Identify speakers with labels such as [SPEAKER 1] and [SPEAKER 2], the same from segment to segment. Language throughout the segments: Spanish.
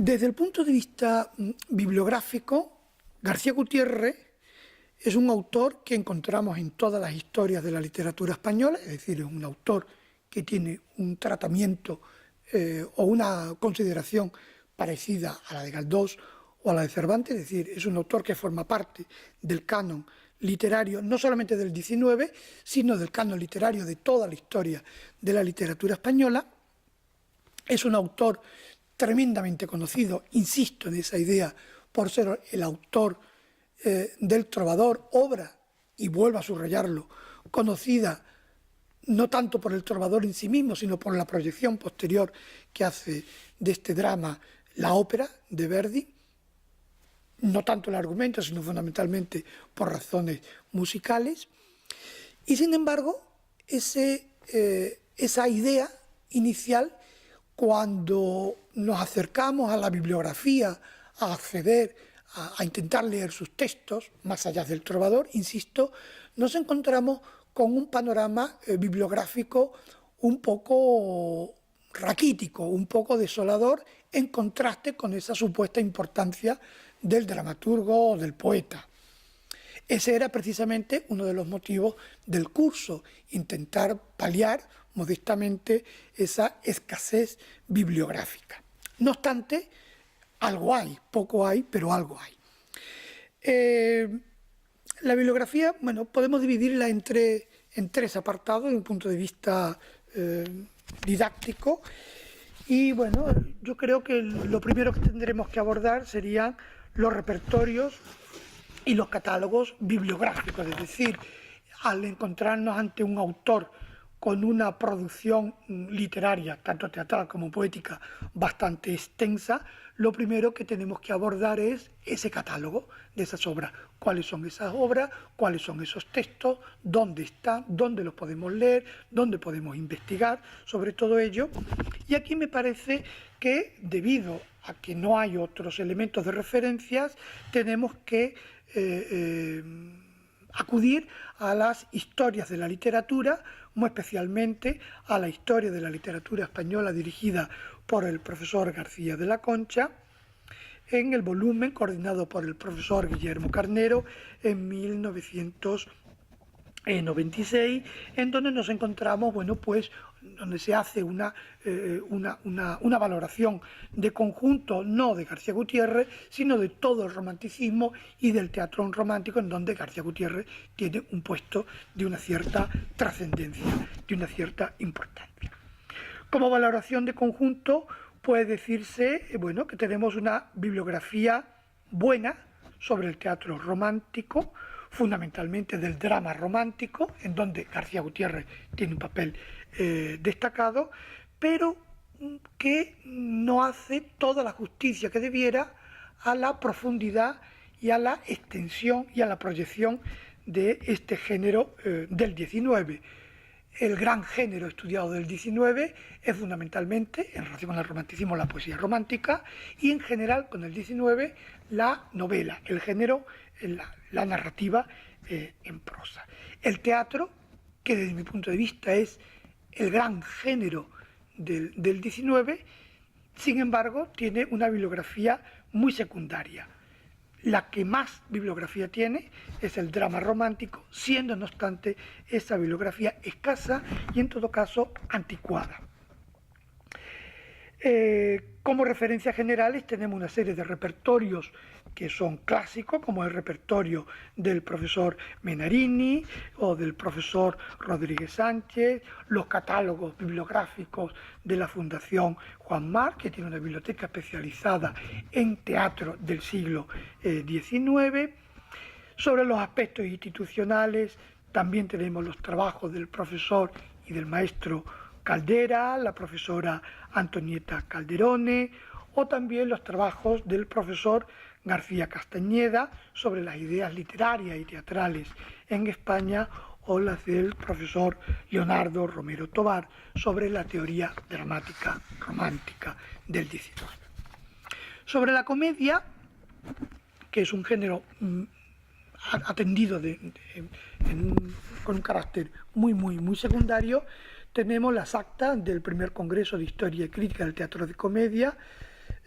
[SPEAKER 1] Desde el punto de vista bibliográfico, García Gutiérrez es un autor que encontramos en todas las historias de la literatura española, es decir, es un autor que tiene un tratamiento o una consideración parecida a la de Galdós o a la de Cervantes, es decir, es un autor que forma parte del canon literario, no solamente del XIX, sino del canon literario de toda la historia de la literatura española. Es un autor tremendamente conocido, insisto en esa idea, por ser el autor del Trovador, obra, y vuelvo a subrayarlo, conocida no tanto por el Trovador en sí mismo, sino por la proyección posterior que hace de este drama la ópera de Verdi, no tanto el argumento, sino fundamentalmente por razones musicales. Y sin embargo, esa idea inicial, cuando nos acercamos a la bibliografía, a acceder, a intentar leer sus textos, más allá del Trovador, insisto, nos encontramos con un panorama bibliográfico un poco raquítico, un poco desolador, en contraste con esa supuesta importancia del dramaturgo o del poeta. Ese era precisamente uno de los motivos del curso, intentar paliar modestamente esa escasez bibliográfica. No obstante, algo hay, poco hay, pero algo hay. La bibliografía, bueno, podemos dividirla en tres apartados desde un punto de vista didáctico. Y bueno, yo creo que lo primero que tendremos que abordar serían los repertorios y los catálogos bibliográficos, es decir, al encontrarnos ante un autor con una producción literaria, tanto teatral como poética, bastante extensa, lo primero que tenemos que abordar es ese catálogo de esas obras. ¿Cuáles son esas obras? ¿Cuáles son esos textos? ¿Dónde están? ¿Dónde los podemos leer? ¿Dónde podemos investigar sobre todo ello? Y aquí me parece que, debido a que no hay otros elementos de referencias, tenemos que acudir a las historias de la literatura, muy especialmente a la historia de la literatura española dirigida por el profesor García de la Concha, en el volumen coordinado por el profesor Guillermo Carnero en 1996, en donde nos encontramos, bueno, pues, donde se hace una valoración de conjunto, no de García Gutiérrez, sino de todo el romanticismo y del teatro romántico, en donde García Gutiérrez tiene un puesto de una cierta trascendencia, de una cierta importancia. Como valoración de conjunto, puede decirse, bueno, que tenemos una bibliografía buena sobre el teatro romántico, fundamentalmente del drama romántico, en donde García Gutiérrez tiene un papel destacado, pero que no hace toda la justicia que debiera a la profundidad y a la extensión y a la proyección de este género del XIX. El gran género estudiado del XIX es fundamentalmente, en relación con el romanticismo, la poesía romántica, y en general con el XIX la novela, el género, la narrativa en prosa. El teatro, que desde mi punto de vista es el gran género del XIX, sin embargo, tiene una bibliografía muy secundaria. La que más bibliografía tiene es el drama romántico, siendo no obstante esa bibliografía escasa y en todo caso anticuada. Como referencias generales tenemos una serie de repertorios que son clásicos, como el repertorio del profesor Menarini o del profesor Rodríguez Sánchez, los catálogos bibliográficos de la Fundación Juan March, que tiene una biblioteca especializada en teatro del siglo XIX. Sobre los aspectos institucionales también tenemos los trabajos del profesor y del maestro Caldera, la profesora Antonieta Calderone, o también los trabajos del profesor García Castañeda sobre las ideas literarias y teatrales en España, o las del profesor Leonardo Romero Tobar sobre la teoría dramática romántica del XIX. Sobre la comedia, que es un género atendido con un carácter muy secundario, tenemos las actas del primer Congreso de Historia y Crítica del Teatro de Comedia,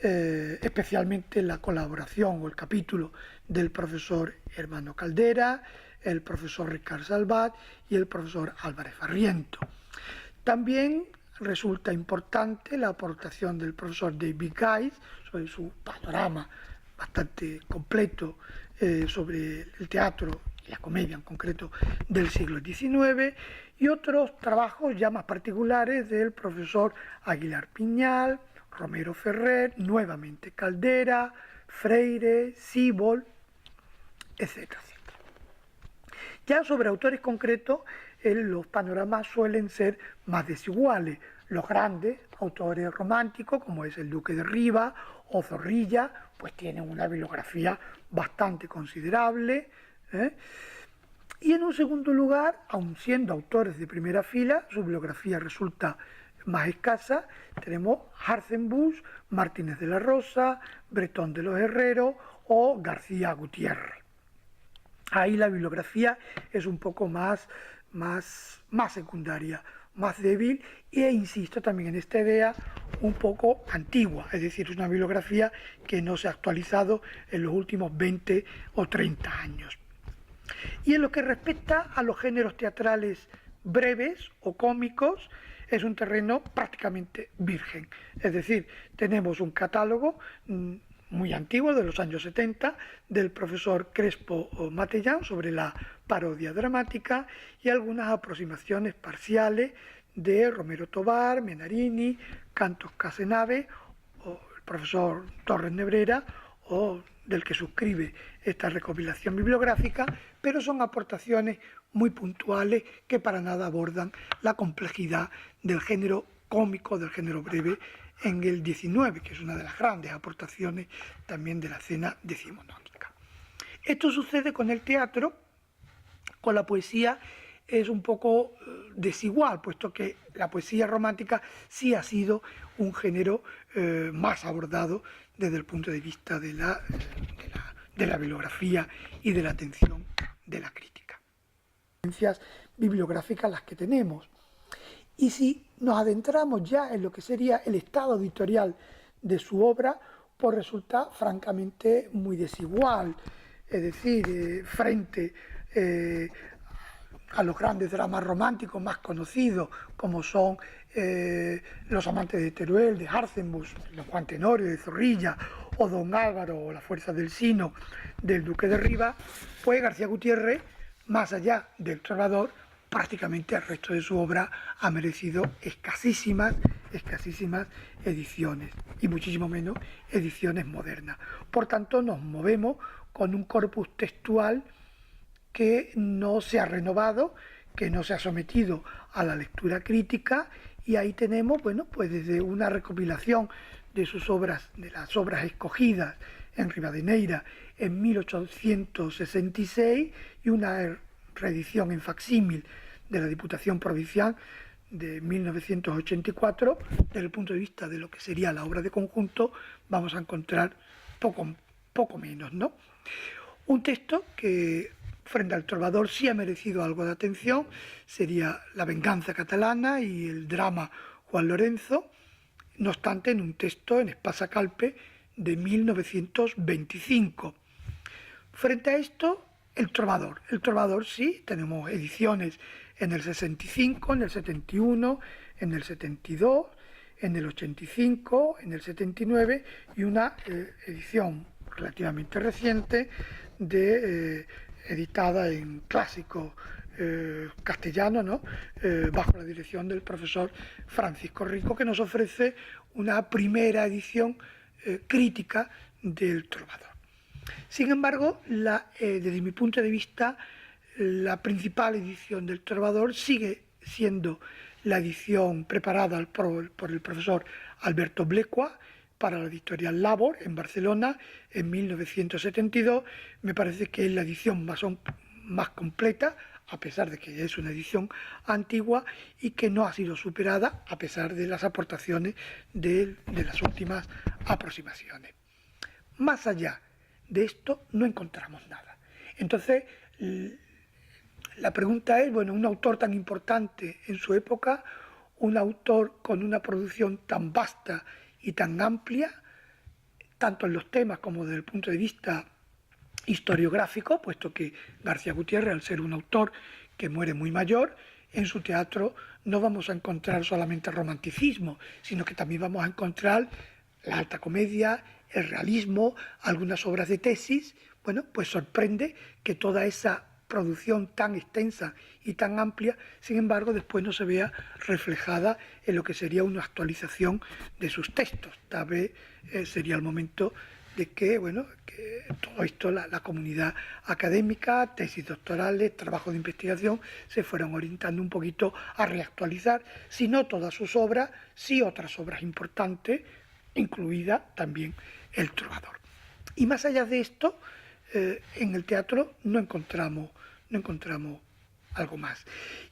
[SPEAKER 1] especialmente la colaboración o el capítulo del profesor Hermano Caldera, el profesor Ricard Salvat y el profesor Álvarez Farriento. También resulta importante la aportación del profesor David Guise sobre su panorama bastante completo sobre el teatro y la comedia en concreto del siglo XIX, y otros trabajos ya más particulares del profesor Aguilar Piñal, Romero Ferrer, nuevamente Caldera, Freire, Sibol, etcétera, etcétera. Ya sobre autores concretos, los panoramas suelen ser más desiguales. Los grandes autores románticos, como es el Duque de Riva o Zorrilla, pues tienen una bibliografía bastante considerable, Y en un segundo lugar, aun siendo autores de primera fila, su bibliografía resulta más escasa. Tenemos Hartzenbusch, Martínez de la Rosa, Bretón de los Herreros o García Gutiérrez. Ahí la bibliografía es un poco más secundaria, más débil, e insisto también en esta idea un poco antigua, es decir, es una bibliografía que no se ha actualizado en los últimos 20 o 30 años. Y en lo que respecta a los géneros teatrales breves o cómicos, es un terreno prácticamente virgen. Es decir, tenemos un catálogo muy antiguo, de los años 70, del profesor Crespo Matellán sobre la parodia dramática, y algunas aproximaciones parciales de Romero Tobar, Menarini, Cantos Casenave, o el profesor Torres Nebrera, o del que suscribe esta recopilación bibliográfica, pero son aportaciones muy puntuales que para nada abordan la complejidad del género cómico, del género breve en el XIX, que es una de las grandes aportaciones también de la escena decimonónica. Esto sucede con el teatro. Con la poesía es un poco desigual, puesto que la poesía romántica sí ha sido un género más abordado desde el punto de vista de la bibliografía y de la atención de la crítica. Referencias bibliográficas las que tenemos. Y si nos adentramos ya en lo que sería el estado editorial de su obra, pues resulta francamente muy desigual. Es decir, frente a los grandes dramas románticos más conocidos, como son Los amantes de Teruel, de Hartzenbusch, Don Juan Tenorio, de Zorrilla, o Don Álvaro, o La fuerza del Sino, del Duque de Riva, pues García Gutiérrez, más allá del Trovador, prácticamente el resto de su obra ha merecido escasísimas ediciones, y muchísimo menos ediciones modernas. Por tanto, nos movemos con un corpus textual que no se ha renovado, que no se ha sometido a la lectura crítica, y ahí tenemos, bueno, pues desde una recopilación de sus obras, de las obras escogidas en Rivadeneira en 1866, y una reedición en facsímil de la Diputación Provincial de 1984. Desde el punto de vista de lo que sería la obra de conjunto, vamos a encontrar poco menos, ¿no? Un texto que frente al Trovador sí ha merecido algo de atención sería La venganza catalana y el drama Juan Lorenzo, no obstante en un texto en Espasa Calpe de 1925. Frente a esto, el Trovador sí, tenemos ediciones en el 65, en el 71, en el 72, en el 85, en el 79, y una edición relativamente reciente editada en clásico castellano, ¿no? Bajo la dirección del profesor Francisco Rico, que nos ofrece una primera edición crítica del Trovador. Sin embargo, desde mi punto de vista, la principal edición del Trovador sigue siendo la edición preparada por el profesor Alberto Blecua para la editorial Labor en Barcelona en 1972. Me parece que es la edición más completa, a pesar de que es una edición antigua, y que no ha sido superada a pesar de las aportaciones de las últimas aproximaciones. Más allá de esto no encontramos nada. Entonces, la pregunta es, bueno, un autor tan importante en su época, un autor con una producción tan vasta y tan amplia, tanto en los temas como desde el punto de vista historiográfico, puesto que García Gutiérrez, al ser un autor que muere muy mayor, en su teatro no vamos a encontrar solamente romanticismo, sino que también vamos a encontrar la alta comedia, el realismo, algunas obras de tesis. Bueno, pues sorprende que toda esa producción tan extensa y tan amplia, sin embargo, después no se vea reflejada en lo que sería una actualización de sus textos. Tal vez sería el momento de que, bueno, que todo esto, la comunidad académica, tesis doctorales, trabajo de investigación, se fueran orientando un poquito a reactualizar, si no todas sus obras, sí otras obras importantes, incluida también El Trovador. Y más allá de esto, en el teatro no encontramos algo más.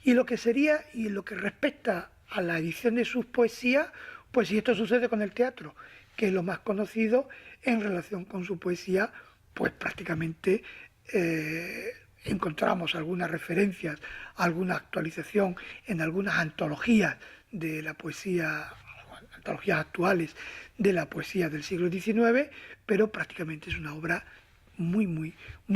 [SPEAKER 1] Y lo que sería, y lo que respecta a la edición de sus poesías, pues si esto sucede con el teatro, que es lo más conocido en relación con su poesía, pues prácticamente encontramos algunas referencias, alguna actualización en algunas antologías de la poesía, antologías actuales de la poesía del siglo XIX, pero prácticamente es una obra muy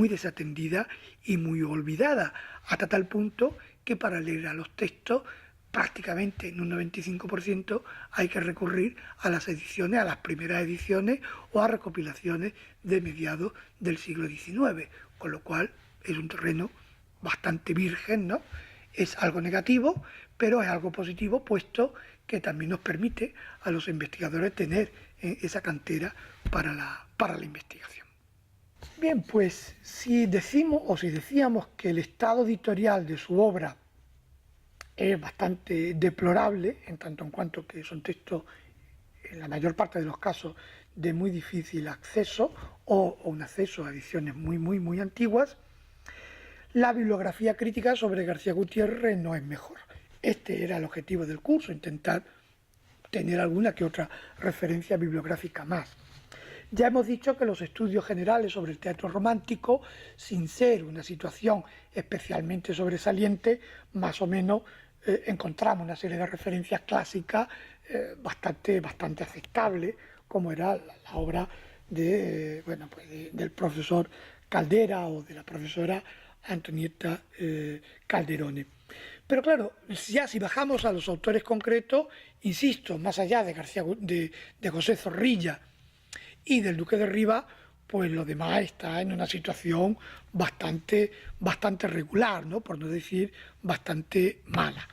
[SPEAKER 1] desatendida y muy olvidada, hasta tal punto que para leer a los textos prácticamente en un 95% hay que recurrir a las ediciones, a las primeras ediciones o a recopilaciones de mediados del siglo XIX, con lo cual es un terreno bastante virgen, ¿no? Es algo negativo, pero es algo positivo, puesto que también nos permite a los investigadores tener esa cantera para la investigación. Bien, pues si decimos o si decíamos que el estado editorial de su obra es bastante deplorable, en tanto en cuanto que son textos, en la mayor parte de los casos, de muy difícil acceso o un acceso a ediciones muy antiguas, la bibliografía crítica sobre García Gutiérrez no es mejor. Este era el objetivo del curso, intentar tener alguna que otra referencia bibliográfica más. Ya hemos dicho que los estudios generales sobre el teatro romántico, sin ser una situación especialmente sobresaliente, más o menos encontramos una serie de referencias clásicas bastante aceptables, como era la obra del profesor Caldera o de la profesora Antonieta Calderone. Pero claro, ya si bajamos a los autores concretos, insisto, más allá de José Zorrilla y del Duque de Rivas, pues lo demás está en una situación bastante regular, ¿no? Por no decir bastante mala.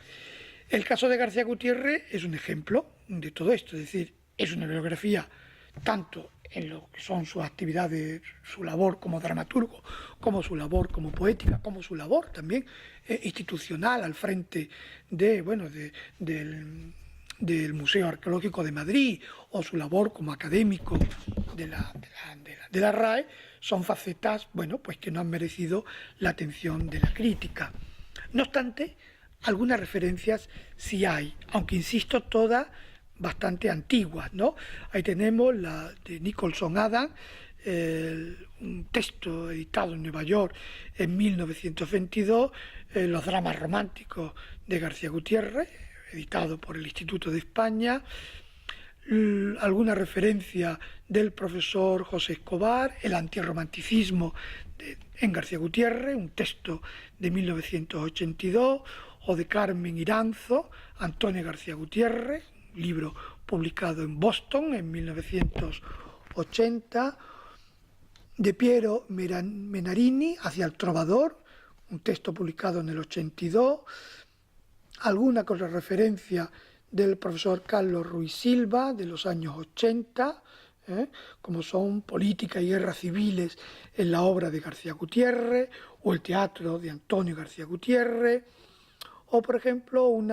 [SPEAKER 1] El caso de García Gutiérrez es un ejemplo de todo esto, es decir, es una biografía tanto en lo que son sus actividades, su labor como dramaturgo, como su labor como poética, como su labor también institucional al frente del Museo Arqueológico de Madrid o su labor como académico de la RAE, son facetas pues que no han merecido la atención de la crítica. No obstante, algunas referencias sí hay, aunque insisto, todas bastante antiguas, ¿no? Ahí tenemos la de Nicholson Adam, un texto editado en Nueva York en 1922, los dramas románticos de García Gutiérrez, editado por el Instituto de España, alguna referencia del profesor José Escobar, el antirromanticismo en García Gutiérrez, un texto de 1982, o de Carmen Iranzo, Antonio García Gutiérrez, un libro publicado en Boston en 1980, de Piero Menarini, Hacia el Trovador, un texto publicado en el 82, alguna con la referencia del profesor Carlos Ruiz Silva de los años 80, como son Política y Guerras Civiles en la obra de García Gutiérrez, o el teatro de Antonio García Gutiérrez, o por ejemplo un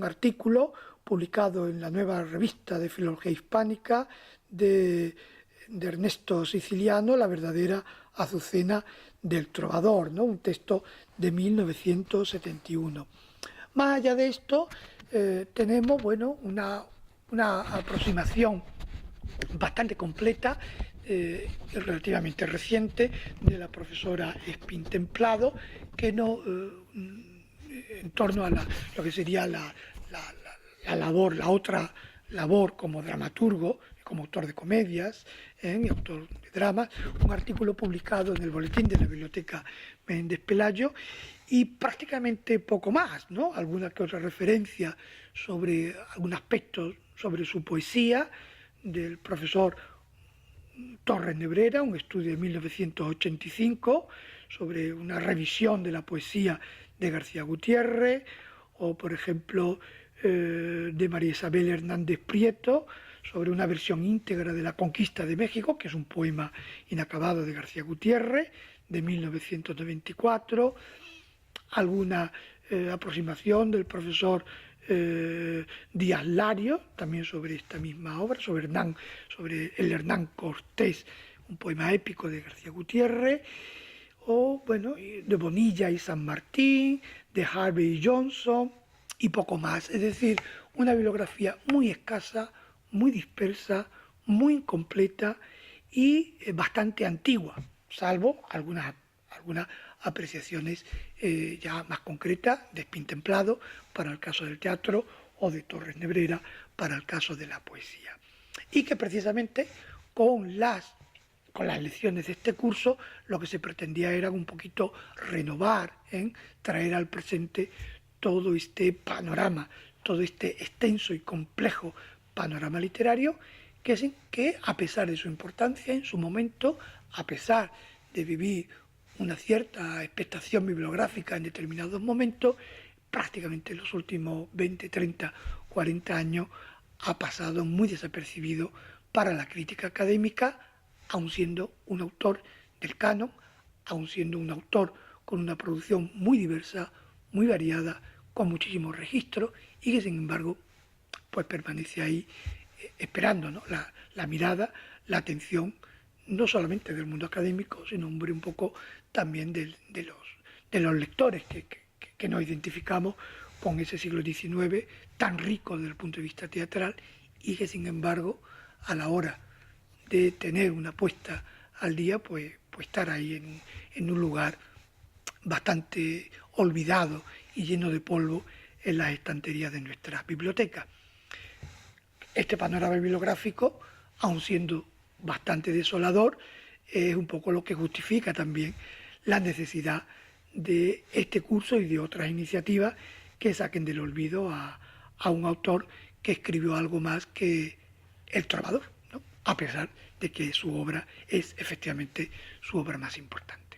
[SPEAKER 1] artículo publicado en la nueva revista de Filología Hispánica de Ernesto Siciliano, La verdadera Azucena del Trovador, ¿no? Un texto de 1971. Más allá de esto, tenemos una aproximación bastante completa, relativamente reciente, de la profesora Espín Templado, que no, en torno a lo que sería la labor, la otra labor como dramaturgo, como autor de comedias y autor de dramas, un artículo publicado en el boletín de la Biblioteca Méndez Pelayo y prácticamente poco más, ¿no? Alguna que otra referencia sobre algún aspecto sobre su poesía del profesor Torres Nebrera, un estudio de 1985 sobre una revisión de la poesía de García Gutiérrez, o por ejemplo de María Isabel Hernández Prieto, sobre una versión íntegra de La Conquista de México, que es un poema inacabado de García Gutiérrez, de 1994, alguna aproximación del profesor Díaz Lario, también sobre esta misma obra, sobre el Hernán Cortés, un poema épico de García Gutiérrez, o bueno, de Bonilla y San Martín, de Harvey y Johnson, y poco más. Es decir, una bibliografía muy escasa, muy dispersa, muy incompleta y bastante antigua, salvo algunas apreciaciones ya más concretas de Espín Templado para el caso del teatro o de Torres Nebrera para el caso de la poesía. Y que precisamente con las lecciones de este curso lo que se pretendía era un poquito renovar, traer al presente todo este panorama, todo este extenso y complejo panorama literario que a pesar de su importancia en su momento, a pesar de vivir una cierta expectación bibliográfica en determinados momentos, prácticamente en los últimos 20, 30, 40 años ha pasado muy desapercibido para la crítica académica, aun siendo un autor del canon, aun siendo un autor con una producción muy diversa, muy variada, con muchísimos registros y que sin embargo pues permanece ahí esperando, ¿no? la mirada, la atención, no solamente del mundo académico, sino un poco también de los lectores que nos identificamos con ese siglo XIX tan rico desde el punto de vista teatral y que sin embargo a la hora de tener una puesta al día, pues estar ahí en un lugar bastante olvidado y lleno de polvo en las estanterías de nuestras bibliotecas. Este panorama bibliográfico, aun siendo bastante desolador, es un poco lo que justifica también la necesidad de este curso y de otras iniciativas que saquen del olvido a un autor que escribió algo más que El Trovador, ¿no? A pesar de que su obra es efectivamente su obra más importante.